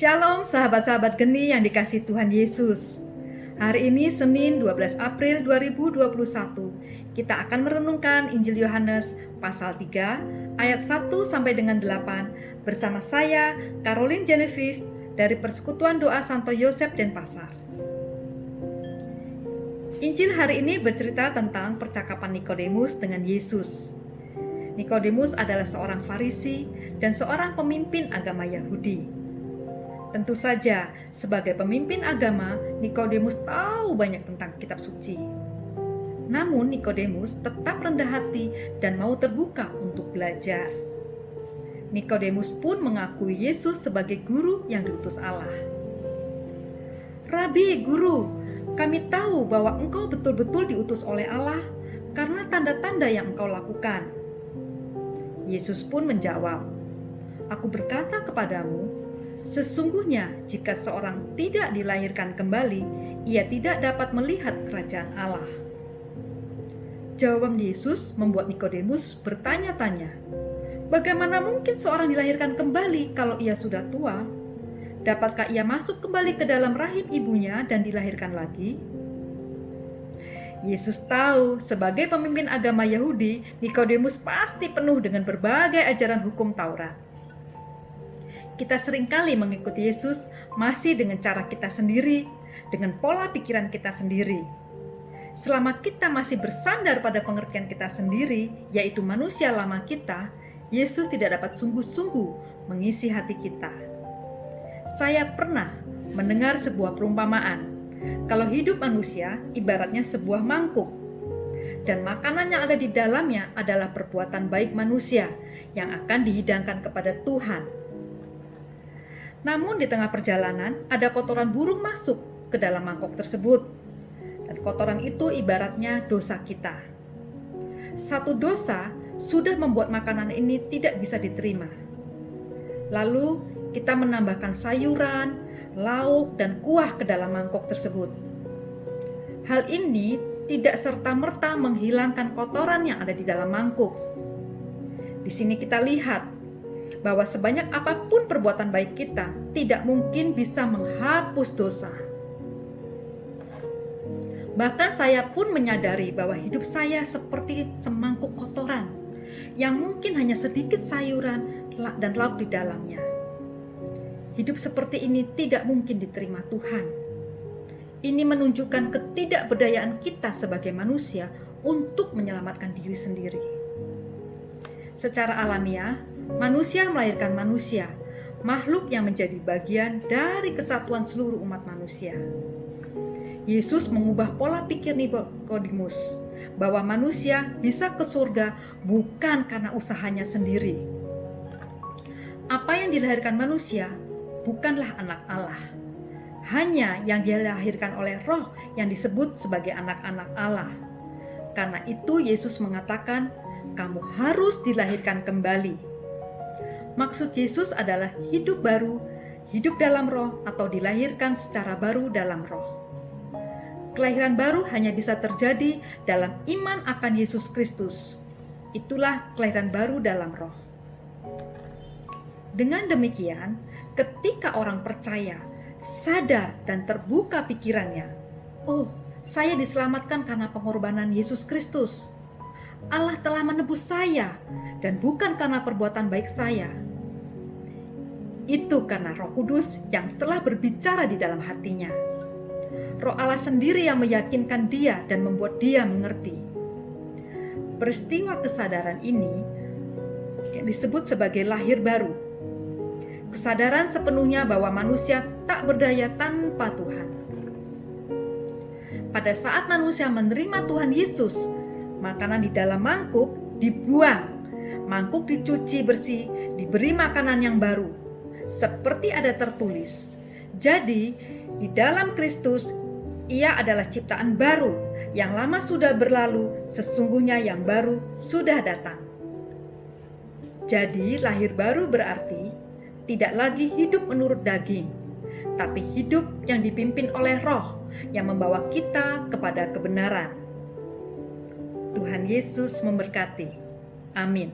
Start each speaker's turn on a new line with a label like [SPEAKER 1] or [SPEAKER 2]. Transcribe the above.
[SPEAKER 1] Shalom sahabat-sahabat geni yang dikasihi Tuhan Yesus. Hari ini Senin 12 April 2021. Kita akan merenungkan Injil Yohanes pasal 3 ayat 1 sampai dengan 8 bersama saya Caroline Genevieve dari Persekutuan Doa Santo Yosef Denpasar. Injil hari ini bercerita tentang percakapan Nikodemus dengan Yesus. Nikodemus adalah seorang Farisi dan seorang pemimpin agama Yahudi. Tentu saja, sebagai pemimpin agama, Nikodemus tahu banyak tentang kitab suci. Namun Nikodemus tetap rendah hati dan mau terbuka untuk belajar. Nikodemus pun mengakui Yesus sebagai guru yang diutus Allah. "Rabi, guru, kami tahu bahwa engkau betul-betul diutus oleh Allah karena tanda-tanda yang engkau lakukan." Yesus pun menjawab, "Aku berkata kepadamu, sesungguhnya jika seorang tidak dilahirkan kembali, ia tidak dapat melihat kerajaan Allah." Jawaban Yesus membuat Nikodemus bertanya-tanya, bagaimana mungkin seorang dilahirkan kembali kalau ia sudah tua? Dapatkah ia masuk kembali ke dalam rahim ibunya dan dilahirkan lagi? Yesus tahu sebagai pemimpin agama Yahudi, Nikodemus pasti penuh dengan berbagai ajaran hukum Taurat. Kita seringkali mengikuti Yesus masih dengan cara kita sendiri, dengan pola pikiran kita sendiri. Selama kita masih bersandar pada pengertian kita sendiri, yaitu manusia lama kita, Yesus tidak dapat sungguh-sungguh mengisi hati kita. Saya pernah mendengar sebuah perumpamaan, kalau hidup manusia ibaratnya sebuah mangkuk, dan makanan yang ada di dalamnya adalah perbuatan baik manusia yang akan dihidangkan kepada Tuhan. Namun di tengah perjalanan ada kotoran burung masuk ke dalam mangkok tersebut. Dan kotoran itu ibaratnya dosa kita. Satu dosa sudah membuat makanan ini tidak bisa diterima. Lalu kita menambahkan sayuran, lauk, dan kuah ke dalam mangkok tersebut. Hal ini tidak serta-merta menghilangkan kotoran yang ada di dalam mangkuk. Di sini kita lihat bahwa sebanyak apapun perbuatan baik kita, tidak mungkin bisa menghapus dosa. Bahkan saya pun menyadari bahwa hidup saya seperti semangkuk kotoran, yang mungkin hanya sedikit sayuran dan lauk di dalamnya. Hidup seperti ini tidak mungkin diterima Tuhan. Ini menunjukkan ketidakberdayaan kita sebagai manusia untuk menyelamatkan diri sendiri. Secara alamiah, manusia melahirkan manusia, makhluk yang menjadi bagian dari kesatuan seluruh umat manusia. Yesus mengubah pola pikir Nikodemus bahwa manusia bisa ke surga bukan karena usahanya sendiri. Apa yang dilahirkan manusia bukanlah anak Allah, hanya yang dilahirkan oleh Roh yang disebut sebagai anak-anak Allah. Karena itu Yesus mengatakan, "Kamu harus dilahirkan kembali." Maksud Yesus adalah hidup baru, hidup dalam roh, atau dilahirkan secara baru dalam roh. Kelahiran baru hanya bisa terjadi dalam iman akan Yesus Kristus. Itulah kelahiran baru dalam roh. Dengan demikian, ketika orang percaya, sadar dan terbuka pikirannya, "Oh, saya diselamatkan karena pengorbanan Yesus Kristus. Allah telah menebus saya dan bukan karena perbuatan baik saya." Itu karena Roh Kudus yang telah berbicara di dalam hatinya. Roh Allah sendiri yang meyakinkan dia dan membuat dia mengerti. Peristiwa kesadaran ini yang disebut sebagai lahir baru. Kesadaran sepenuhnya bahwa manusia tak berdaya tanpa Tuhan. Pada saat manusia menerima Tuhan Yesus, makanan di dalam mangkuk dibuang, mangkuk dicuci bersih, diberi makanan yang baru. Seperti ada tertulis, jadi di dalam Kristus ia adalah ciptaan baru, yang lama sudah berlalu, sesungguhnya yang baru sudah datang. Jadi lahir baru berarti tidak lagi hidup menurut daging, tapi hidup yang dipimpin oleh Roh yang membawa kita kepada kebenaran. Tuhan Yesus memberkati. Amin.